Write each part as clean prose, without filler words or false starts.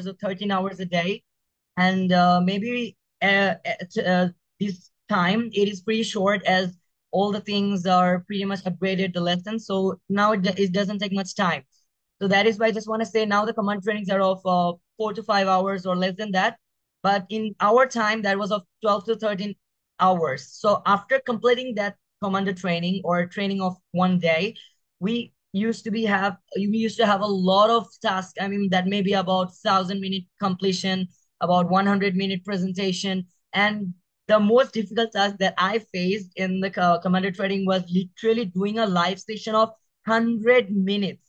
or 13 hours a day. And maybe at this time it is pretty short as all the things are pretty much upgraded the lesson. So now it doesn't take much time. So that is why I just want to say now the command trainings are of 4 to 5 hours or less than that. But in our time, that was of 12 to 13 hours. So after completing that commander training or training of one day, we used to have a lot of tasks. I mean, that may be about 1,000 minute completion, about 100-minute presentation. And the most difficult task that I faced in the commander training was literally doing a live session of 100 minutes.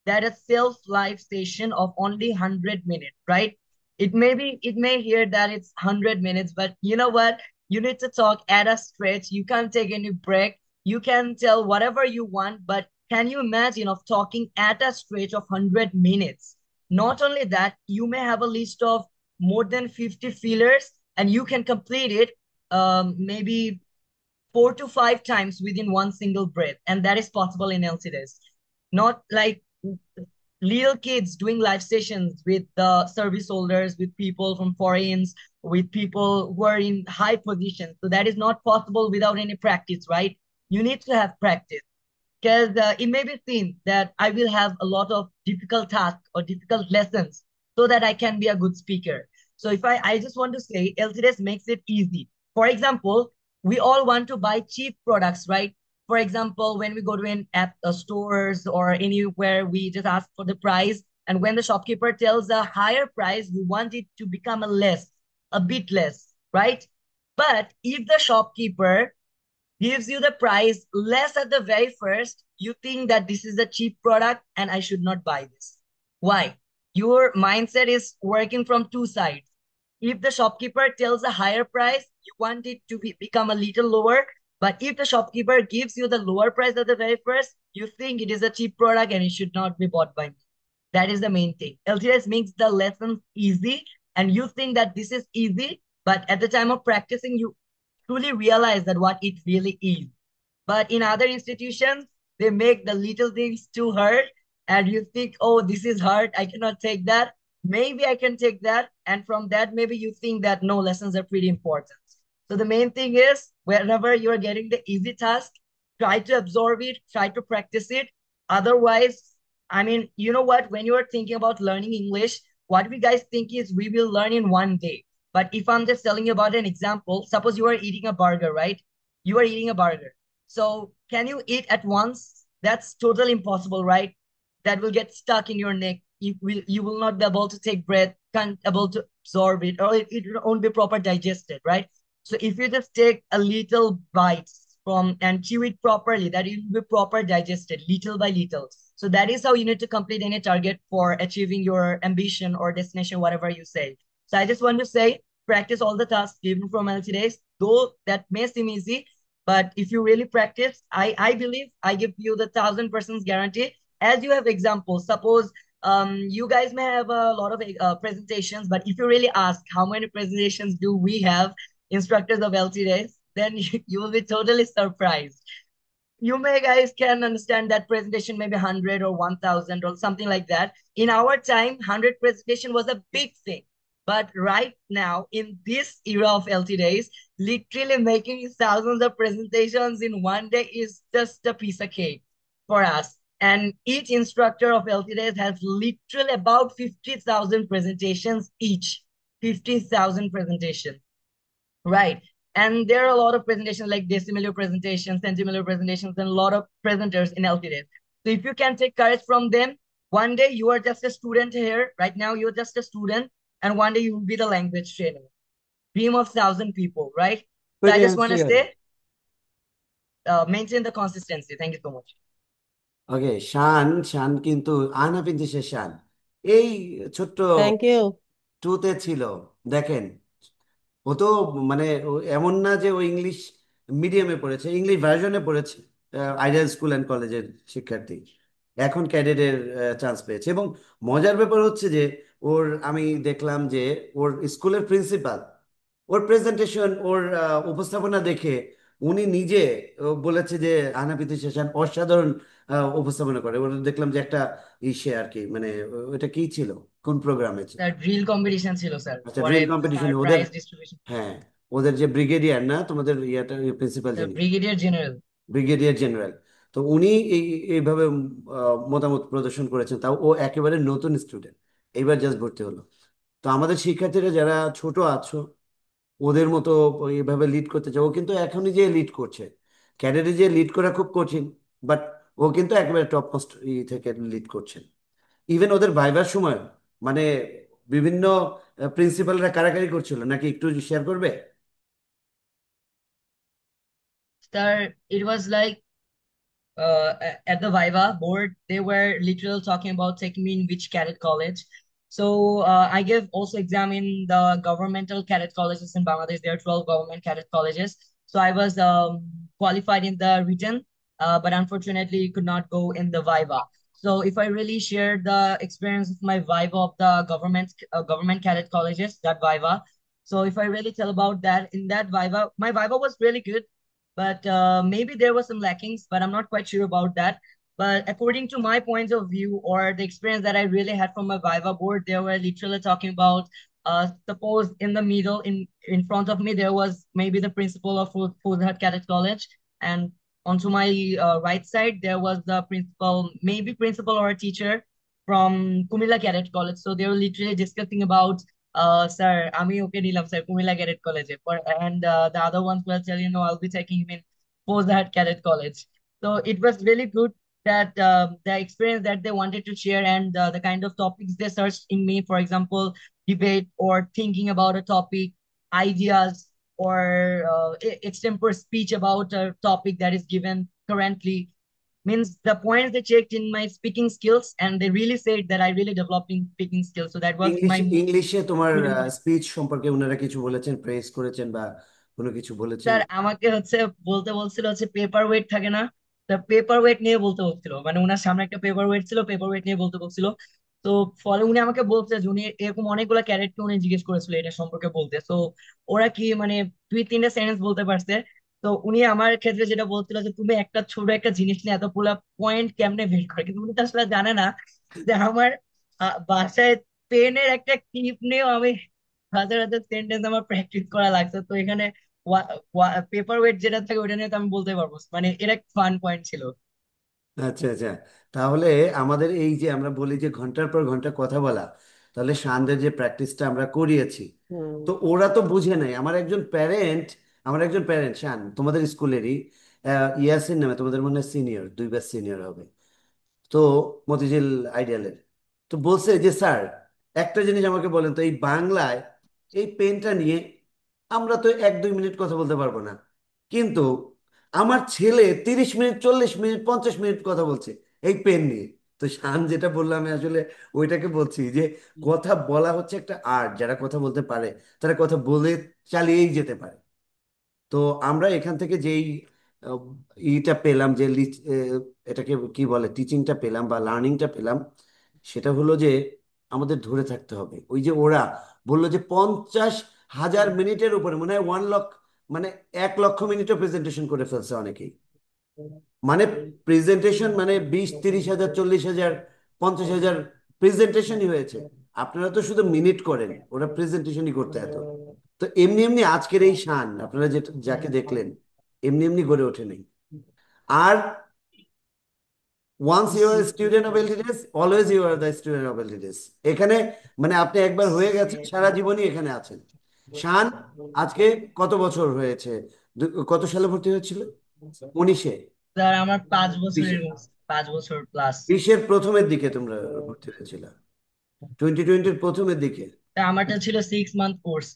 That is self live station of only 100 minutes, right? It may hear that it's 100 minutes, but you know what? You need to talk at a stretch. You can't take any break. You can tell whatever you want, but can you imagine of talking at a stretch of 100 minutes? Not only that, you may have a list of more than 50 fillers and you can complete it maybe 4 to 5 times within one single breath. And that is possible in LCDs. Not like little kids doing live sessions with the service holders, with people from foreigners, with people who are in high positions. So that is not possible without any practice, right? You need to have practice because it may be seen that I will have a lot of difficult tasks or difficult lessons so that I can be a good speaker. So I just want to say LTDS makes it easy. For example, we all want to buy cheap products, right? For example, when we go to an app stores or anywhere, we just ask for the price. And when the shopkeeper tells a higher price, we want it to become a bit less, right? But if the shopkeeper gives you the price less at the very first, you think that this is a cheap product and I should not buy this. Why? Your mindset is working from two sides. If the shopkeeper tells a higher price, you want it to become a little lower. But if the shopkeeper gives you the lower price at the very first, you think it is a cheap product and it should not be bought by me. That is the main thing. LTS makes the lessons easy, and you think that this is easy, but at the time of practicing, you truly realize that what it really is. But in other institutions, they make the little things too hard, and you think, oh, this is hard. I cannot take that. Maybe I can take that. And from that, maybe you think that no, lessons are pretty important. So the main thing is whenever you're getting the easy task, try to absorb it, try to practice it. Otherwise, I mean, you know what? When you're thinking about learning English, what we guys think is we will learn in one day. But if I'm just telling you about an example, suppose you are eating a burger, right? You are eating a burger. So can you eat at once? That's totally impossible, right? That will get stuck in your neck. You will not be able to take breath, can't able to absorb it, or it won't be proper digested, right? So if you just take a little bites from and chew it properly, that it will be proper digested little by little. So that is how you need to complete any target for achieving your ambition or destination, whatever you say. So I just want to say, practice all the tasks given from LTDs, though that may seem easy, but if you really practice, I believe I give you the 1,000% guarantee. As you have examples, suppose you guys may have a lot of presentations, but if you really ask how many presentations do we have instructors of LTDs, then you will be totally surprised. You may guys can understand that presentation maybe 100 or 1,000 or something like that. In our time, 100 presentation was a big thing. But right now, in this era of LTDs, literally making thousands of presentations in one day is just a piece of cake for us. And each instructor of LTDs has literally about 50,000 presentations each. 50,000 presentations. Right. And there are a lot of presentations like decimiller presentations, centimiller presentations, and a lot of presenters in LTDs. So if you can take courage from them, one day you are just a student here. Right now, you're just a student, and one day you will be the language trainer. Dream of 1,000 people, right? So I just want to Sure. say, maintain the consistency. Thank you so much. ওকে, শান শান কিন্তু আহনা কিন্তু সে শান এই ছোট্ট thank you. টুতে ছিল। দেখেন, ও তো মানে এমন না যে ও ইংলিশ মিডিয়ামে পড়েছে, ইংলিশ ভার্সনে পড়েছে, আইডিয়াল স্কুল অ্যান্ড কলেজের শিক্ষার্থী, এখন ক্যাডেটের চান্স পেয়েছে। এবং মজার ব্যাপার হচ্ছে যে আমি দেখলাম যে ওর স্কুলের প্রিন্সিপাল ওর প্রেজেন্টেশন, ওর উপস্থাপনা দেখে উনি নিজে বলেছে যে আহনাফ সেশন অসাধারণ উপস্থাপনা করে। ওর দেখলাম যে একটা ইসে আর কি, মানে ওটা কি ছিল, কোন প্রোগ্রামে? স্যার ড্রিল কম্পিটিশন ছিল স্যার, আচ্ছা, পরে ড্রিল কম্পিটিশন ওদের। Prize distribution. হ্যাঁ, ওদের যে ব্রিগেডিয়ার না তোমাদের ইয়াটা প্রিন্সিপাল স্যার যিনি, ব্রিগেডিয়ার জেনারেল। ব্রিগেডিয়ার জেনারেল, তো উনি এইভাবে মতামত প্রদর্শন করেছেন, তাও ও একেবারে নতুন স্টুডেন্ট, এইবার জাস্ট ভর্তি হলো। তো আমাদের শিক্ষার্থীরা যারা ছোট আছো, ওদের মতো এইভাবে লিড করতে চাও, ও কিন্তু এখনই যে লিড করছে, ক্যাডেটে যে লিড করা খুব কঠিন, বাট ও কিন্তু একেবারে টপ মোস্ট থেকে লিড করছে। ইভেন ওদের ভাইবার সময় মানে বিভিন্ন প্রিন্সিপালরা কারাকারি করছিল নাকি, একটু শেয়ার করবে? Sir it was like at the Viva board, they were literally talking about taking me in which cadet college. So I gave also exam in the governmental cadet colleges in Bangladesh. There are 12 government cadet colleges. So I was qualified in the written, but unfortunately could not go in the Viva. So if I really share the experience of my Viva of the government cadet colleges, that Viva. So if I really tell about that, in that Viva, my Viva was really good, but maybe there was some lackings, but I'm not quite sure about that. But according to my points of view or the experience that I really had from my Viva board, they were literally talking about, suppose in the middle, in front of me, there was maybe the principal of Fuzhat Cadet College, and onto my right side, there was the principal, maybe principal or a teacher from Kumila Cadet College. So they were literally discussing about, sir, আমি ওকে নিলাম sir Comilla cadet কলেজে, and the other ones will tell you, no, I'll be taking him in Fozhat Cadet College. So it was really good that the experience that they wanted to share, and the kind of topics they searched in me, for example, debate or thinking about a topic, ideas, or extempore speech about a topic that is given currently, means the points they checked in my speaking skills, and they really said that I really developed in speaking skills. So that was my ইংলিশে তোমার really motivation. Speech সম্পর্কে ওনারা কিছু বলেছেন, press করেছেন বা কোনো কিছু বলেছেন? স্যার আমাকে হচ্ছে বলতে বলছিল হচ্ছে পেপার ওয়েট থাকে না, তা পেপার ওয়েট নিয়ে বলতে বলছিল, মানে উনার সামনে একটা পেপার ওয়েট ছিল, পেপার ওয়েট নিয়ে বলতে বলছিল। তো ফলে উনি আমাকে বলছে যে উনি এরকম অনেকগুলো ক্যারেক্টার উনি জিজ্ঞেস করেছিল এটা সম্পর্কে বলতে। তো ওরা কি মানে দুই তিনটা সেন্টেন্স বলতে পারছে। তো উনি আমার ক্ষেত্রে যেটা বলছিল যে তুমি একটা ছোট একটা জিনিস নিয়ে এতগুলা পয়েন্ট কেমনে বের করে, কিন্তু উনি তো আসলে জানে না যে আমার বাসায় পেনের একটা ক্লিপ নিয়েও আমি হাজার হাজার সেন্টেন্স আমার প্র্যাকটিস করা লাগছে। তো এখানে পেপার ওয়েট যেটা থাকে ওটা নিয়ে তো আমি বলতে পারবো, মানে এর এক ফান পয়েন্ট ছিল। আচ্ছা আচ্ছা, তাহলে আমাদের এই যে আমরা বলি যে ঘন্টার পর ঘন্টা কথা বলা, তাহলে শানদের যে প্র্যাকটিসটা আমরা করিয়েছি, তো ওরা তো বুঝে নাই। আমার একজন প্যারেন্ট শান, তোমাদের স্কুলেরই, ইয়াসিন নামে, তোমাদের মনে হয় সিনিয়র, 2 ব্যাচ সিনিয়র হবে, তো মতিঝিল আইডিয়ালের। তো বলছে যে স্যার, একটা জিনিস আমাকে বলেন তো, এই বাংলায় এই পেনটা নিয়ে আমরা তো 1-2 মিনিট কথা বলতে পারবো না, কিন্তু আমার ছেলে 30 মিনিট, 40 মিনিট, 50 মিনিট কথা বলছে এই পেন নিয়ে। তো শান যেটা বললাম, আমি আসলে ওইটাকে বলছি যে কথা বলা হচ্ছে একটা আর্ট, যারা কথা বলতে পারে তারা কথা বলে চালিয়েই যেতে পারে। তো আমরা এখান থেকে যেই আহ, ইটা পেলাম, যে এটাকে কি বলে, টিচিংটা পেলাম বা লার্নিংটা পেলাম, সেটা হলো যে আমাদের ধরে থাকতে হবে। ওই যে ওরা বললো যে 50,000 মিনিটের উপরে, মনে হয় 1 লক্ষ, মানে 1 লক্ষ মিনিটও প্রেজেন্টেশন করে ফেলছে অনেকেই। মানে প্রেজেন্টেশন মানে 20-30 হাজার, 40,000, 50,000 প্রেজেন্টেশনই হয়েছে। আপনারা তো শুধু মিনিট করেন, ওরা প্রেজেন্টেশনই করতে এত। তো এমনি এমনি আজকের এই শান আপনারা যে যাকে দেখলেন, এমনি এমনি গড়ে ওঠে নাই। আর once you are student of LTDS, always you are the student of LTDS. এখানে মানে আপনি একবার হয়ে গেছেন, সারা জীবনই এখানে আছেন। শান আজকে কত বছর হয়েছে? কত সালে ভর্তি হয়েছিল? 19-এ? স্যার আমার 5 বছর 20-এ? এরকম, 5 বছর প্লাস। 20-এর প্রথমের দিকে তোমরা ভর্তি হয়েছিল, 2020-র প্রথমের দিকে। আমারটা ছিল 6 মান্থ কোর্স।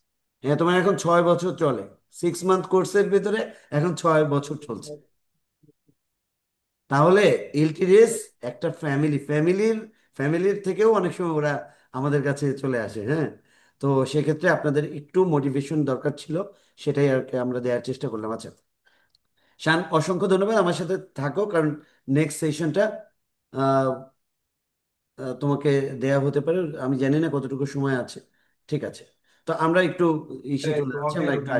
হ্যাঁ, তোমার এখন 6 বছর চলে, 6 মান্থ কোর্সের ভিতরে এখন 6 বছর চলছে। তাহলে এলটিডিএস একটা ফ্যামিলির থেকেও অনেক সময় ওরা আমাদের কাছে চলে আসে। হ্যাঁ, তো সেক্ষেত্রে আপনাদের একটু মোটিভেশন দরকার ছিল, সেটাই আর কি আমরা দেওয়ার চেষ্টা করলাম। আচ্ছা শান, অসংখ্য ধন্যবাদ, আমার সাথে থাকো, কারণ নেক্সট সেশনটা তোমাকে দেয়া হতে পারে, আমি জানি না কতটুকু সময় আছে। ঠিক আছে, তো আমরা একটু ইসে চলে যাচ্ছি, আমরা একটু